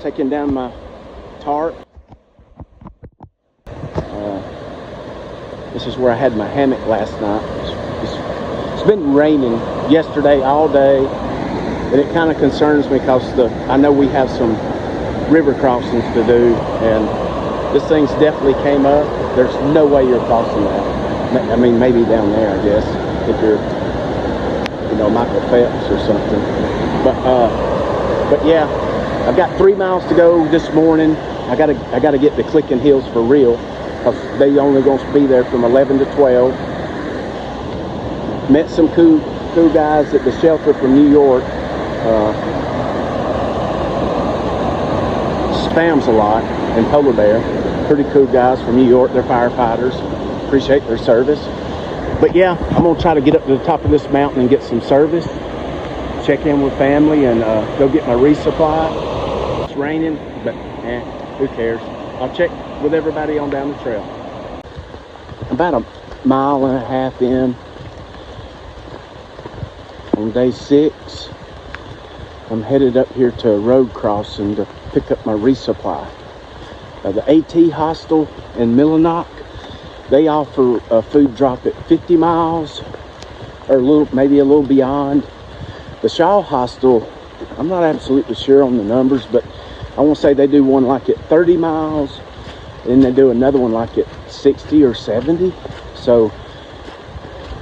taking down my tarp. This is where I had my hammock last night. It's been raining yesterday all day, and it kind of concerns me because I know we have some river crossings to do, and this thing's definitely came up. There's no way you're crossing that. I mean, maybe down there, I guess, if you're, you know, Michael Phelps or something. But yeah, I've got 3 miles to go this morning. I gotta get to Clicking Hills for real, because they only gonna be there from 11 to 12. Met some cool guys at the shelter from New York. Spams a lot and Polar Bear. Pretty cool guys from New York. They're firefighters. Appreciate their service. But yeah, I'm gonna try to get up to the top of this mountain and get some service. Check in with family and go get my resupply. It's raining, but who cares? I'll check with everybody on down the trail. About a mile and a half in on day 6. I'm headed up here to a road crossing to pick up my resupply. The AT Hostel in Millinock, they offer a food drop at 50 miles or maybe a little beyond. The Shaw Hostel, I'm not absolutely sure on the numbers, but I want to say they do one like at 30 miles, and they do another one like at 60 or 70. So,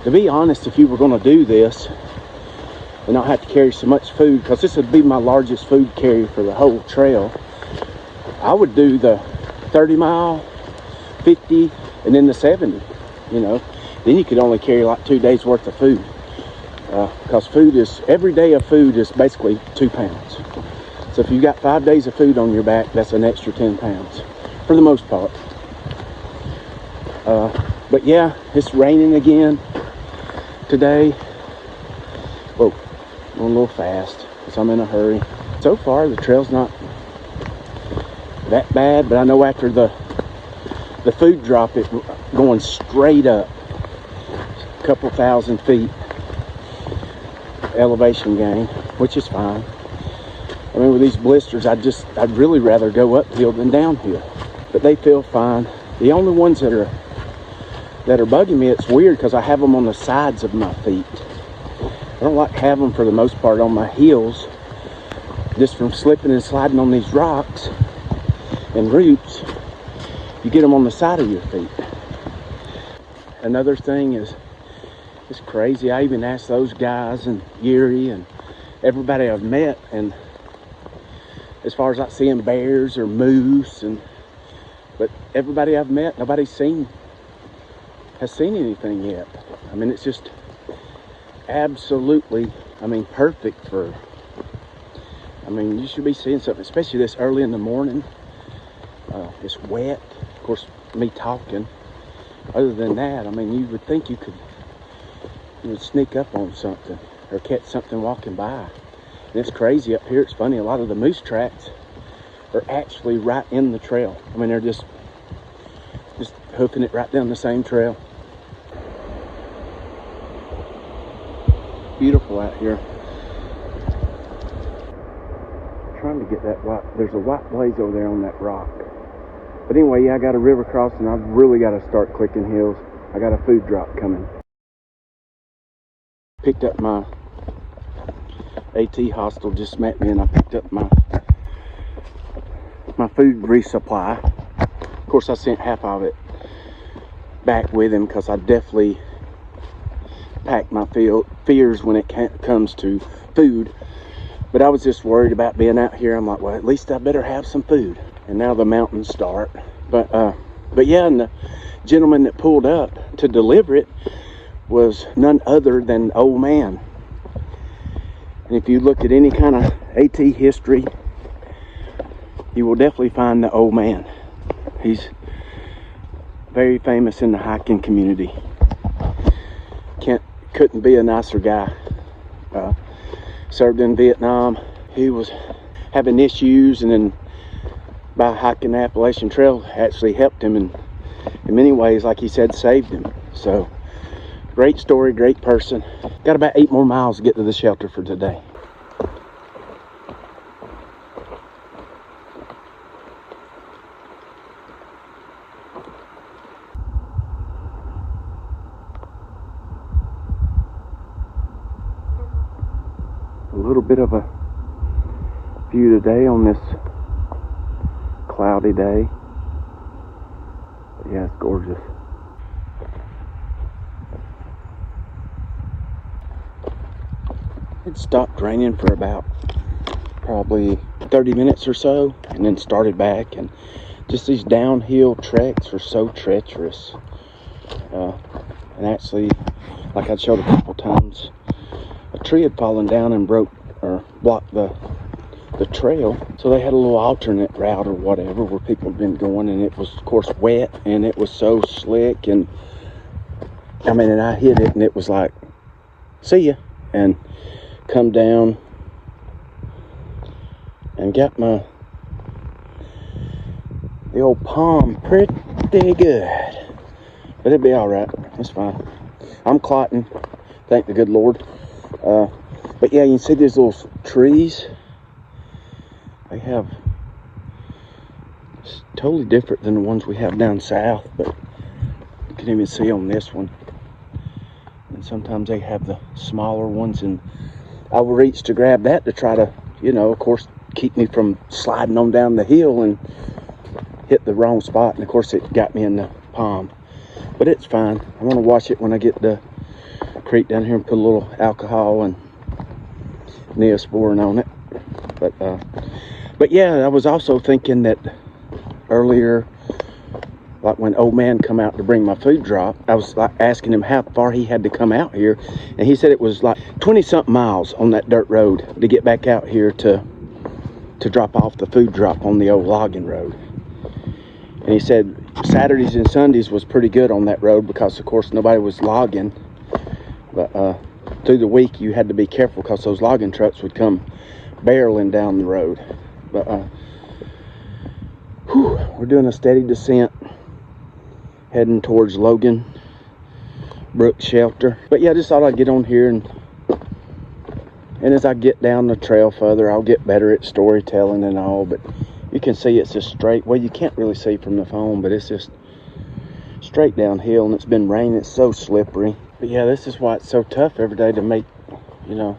to be honest, if you were going to do this and not have to carry so much food, because this would be my largest food carry for the whole trail, I would do the 30 mile, 50, and then the 70, you know. Then you could only carry like 2 days worth of food. Because every day of food is basically 2 pounds. So if you got 5 days of food on your back, that's an extra 10 pounds for the most part. But yeah, it's raining again today. Whoa, going a little fast because I'm in a hurry. So far, the trail's not that bad, but I know after the food drop, it going straight up a couple thousand feet elevation gain, which is fine. I mean, with these blisters, I'd really rather go uphill than downhill, but they feel fine. The only ones that are bugging me, it's weird because I have them on the sides of my feet. I don't like having them for the most part on my heels, just from slipping and sliding on these rocks and roots. You get them on the side of your feet. Another thing is, it's crazy. I even asked those guys and Yuri and everybody I've met, and as far as like seeing bears or moose, but everybody I've met, nobody has seen anything yet. I mean, it's just absolutely, perfect for, you should be seeing something, especially this early in the morning. It's wet, of course, me talking. Other than that, you would think you would sneak up on something or catch something walking by. And it's crazy up here. It's funny, a lot of the moose tracks are actually right in the trail. They're just hoofing it right down the same trail. Beautiful out here. I'm trying to get that white, there's a white blaze over there on that rock. But anyway, yeah, I got a river crossing. I've really got to start Clicking Hills. I got a food drop coming. Picked up my AT Hostel, just met me, and I picked up my food resupply. Of course, I sent half of it back with him because I definitely pack my fears when it comes to food. But I was just worried about being out here. I'm like, well, at least I better have some food. And now the mountains start. But yeah, and the gentleman that pulled up to deliver it was none other than Old Man. And if you look at any kind of AT history, you will definitely find the Old Man. He's very famous in the hiking community. Couldn't be a nicer guy. Served in Vietnam. He was having issues, and then by hiking the Appalachian Trail actually helped him, and in many ways, like he said, saved him. So great story, great person. Got about 8 more miles to get to the shelter for today. little bit of a view today on this cloudy day. But yeah, it's gorgeous. It stopped raining for about probably 30 minutes or so, and then started back, and just these downhill treks are so treacherous. And actually, like I showed a couple times, a tree had fallen down and broke or blocked the trail, so they had a little alternate route or whatever where people had been going, and it was of course wet, and it was so slick, and I mean, and I hit it and it was like, see ya, and come down and got the old palm pretty good, but it'd be all right. It's fine. I'm clotting, thank the good Lord. But yeah, you can see these little trees. They have, it's totally different than the ones we have down south, but you can even see on this one. And sometimes they have the smaller ones, and I will reach to grab that to try to, you know, of course, keep me from sliding on down the hill and hit the wrong spot. And of course it got me in the palm, but it's fine. I want to wash it when I get to the creek down here and put a little alcohol and Neosporin on it. But yeah, I was also thinking that earlier, like when old man come out to bring my food drop, I was like asking him how far he had to come out here, and he said it was like 20-something miles on that dirt road to get back out here to drop off the food drop on the old logging road. And he said Saturdays and Sundays was pretty good on that road because of course nobody was logging, but through the week you had to be careful because those logging trucks would come barreling down the road. But we're doing a steady descent heading towards Logan Brook Shelter. But yeah, I just thought I'd get on here, and as I get down the trail further, I'll get better at storytelling and all. But you can see it's just straight. Well, you can't really see from the phone, but it's just straight downhill, and it's been raining. It's so slippery. But yeah, this is why it's so tough every day to make, you know,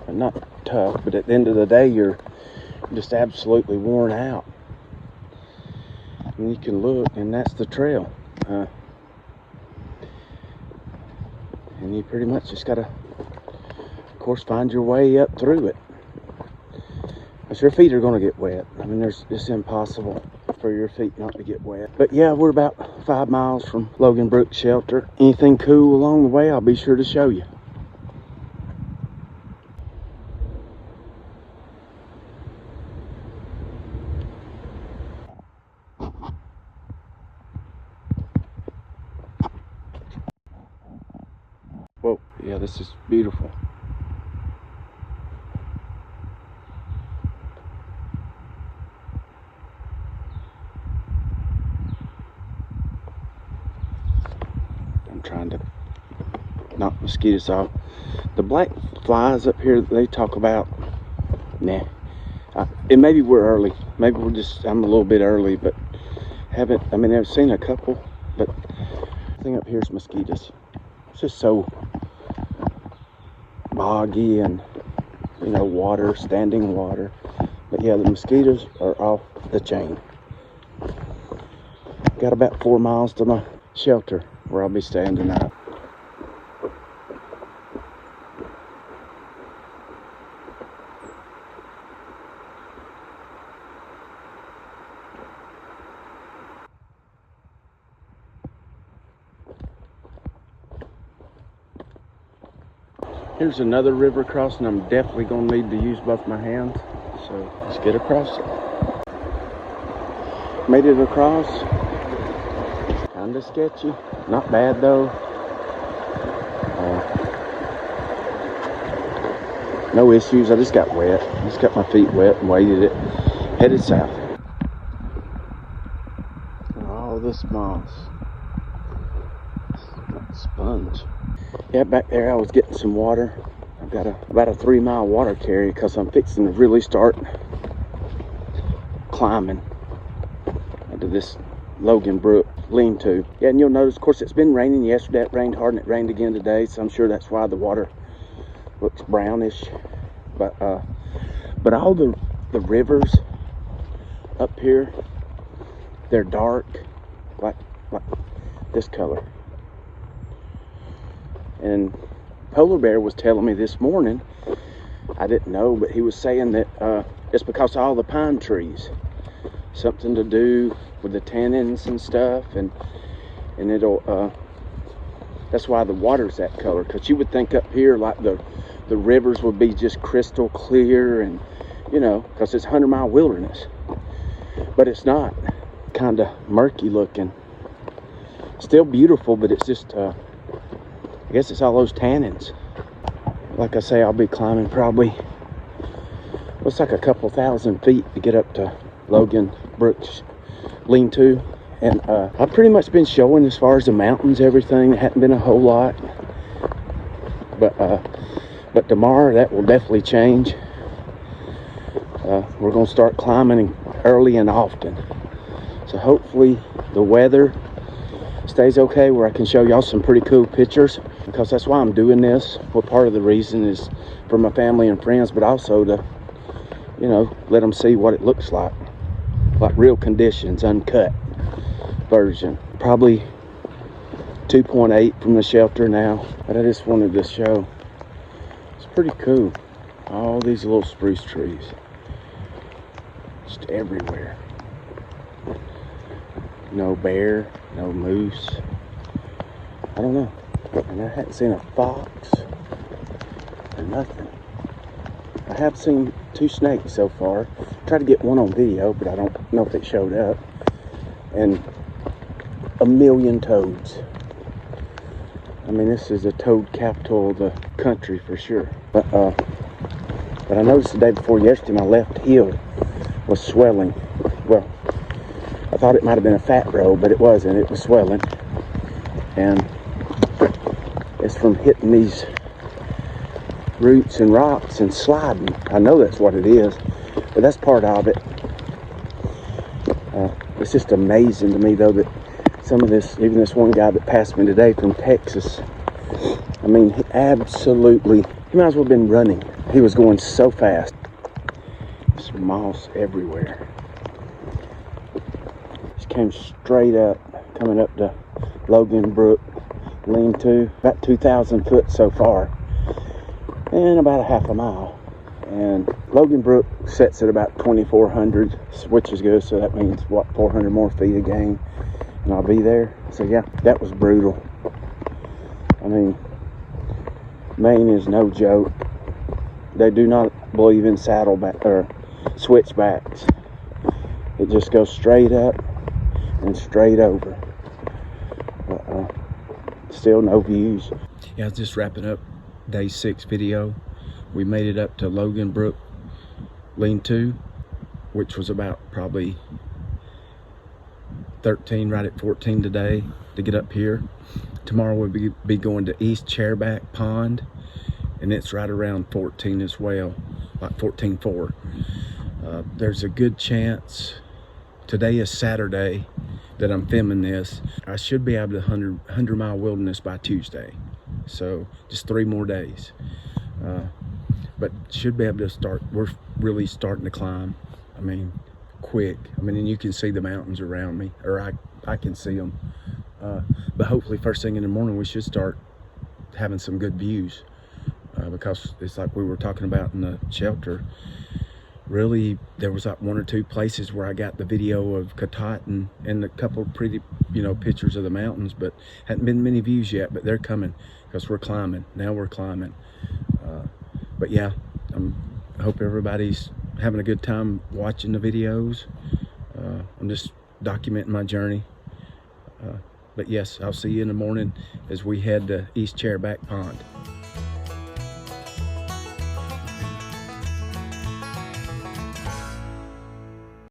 not tough, but at the end of the day, you're just absolutely worn out. And you can look, and that's the trail. And you pretty much just gotta, of course, find your way up through it. Because your feet are gonna get wet. I mean, it's impossible for your feet not to get wet. But yeah, we're about 5 miles from Logan Brook Shelter. Anything cool along the way, I'll be sure to show you. Whoa, yeah, this is beautiful. I'm trying to knock mosquitoes off. The black flies up here that they talk about, nah. And maybe we're early. Maybe I'm a little bit early, but I've seen a couple, but the thing up here is mosquitoes. It's just so boggy and, you know, water, standing water. But yeah, the mosquitoes are off the chain. Got about 4 miles to my shelter where I'll be staying tonight. Here's another river crossing. I'm definitely going to need to use both my hands. So let's get across it. Made it across. Kind of sketchy. Not bad though. No issues. I just got wet. Just got my feet wet and waded it. Headed south. All this moss. Sponge. Yeah, back there I was getting some water. I've got about a 3-mile water carry because I'm fixing to really start climbing into this Logan Brook lean-to. Yeah, and you'll notice, of course, it's been raining yesterday. It rained hard and it rained again today, so I'm sure that's why the water looks brownish. But all the rivers up here, they're dark, like this color. And Polar Bear was telling me this morning, I didn't know, but he was saying that it's because of all the pine trees. Something to do with the tannins and stuff, and it'll, that's why the water's that color. Because you would think up here, like the rivers would be just crystal clear, and, you know, because it's 100-mile wilderness. But it's not. Kind of murky looking. Still beautiful, but it's just, I guess it's all those tannins. Like I say, I'll be climbing probably, looks like a couple thousand feet to get up to Logan Brook's lean-to. And I've pretty much been showing as far as the mountains, everything. There hadn't been a whole lot. But tomorrow, that will definitely change. We're going to start climbing early and often. So hopefully the weather stays okay where I can show y'all some pretty cool pictures, because that's why I'm doing this. Well, part of the reason is for my family and friends, but also to, you know, let them see what it looks like real conditions, uncut version. Probably 2.8 from the shelter now, but I just wanted to show. It's pretty cool. All these little spruce trees, just everywhere. No bear, no moose. I don't know. And I hadn't seen a fox or nothing. I have seen 2 snakes so far. Tried to get one on video, but I don't know if it showed up. And a million toads. I mean, this is the toad capital of the country for sure. But I noticed the day before yesterday, my left heel was swelling. Well, I thought it might have been a fat roll, but it wasn't. It was swelling. And it's from hitting these roots and rocks and sliding. I know that's what it is, but that's part of it. It's just amazing to me, though, that some of this, even this one guy that passed me today from Texas, I mean, he absolutely, he might as well have been running. He was going so fast. There's moss everywhere. Just came straight up, coming up to Logan Brook lean-to, about 2,000 foot so far, and about a half a mile. And Logan Brook sets at about 2,400, which is good, so that means, what, 400 more feet a gain, and I'll be there. So yeah, that was brutal. I mean, Maine is no joke. They do not believe in saddleback or switchbacks. It just goes straight up and straight over. But still no views. Yeah, I was just wrapping up day 6 video. We made it up to Logan Brook lean-to, which was about probably 13, right at 14 today to get up here. Tomorrow we'll be going to East Chairback Pond, and it's right around 14 as well, like 14.4. There's a good chance, today is Saturday that I'm filming this, I should be able to 100-mile wilderness by Tuesday. So just 3 more days. But should be able to start, we're really starting to climb. I mean, quick. I mean, and you can see the mountains around me, or I can see them. But hopefully first thing in the morning we should start having some good views, because it's like we were talking about in the shelter. Really, there was like 1 or 2 places where I got the video of Katat and a couple of pretty, you know, pictures of the mountains, but hadn't been many views yet. But they're coming because we're climbing. Now we're climbing. But yeah, I hope everybody's having a good time watching the videos. I'm just documenting my journey. But yes, I'll see you in the morning as we head to East Chairback Pond.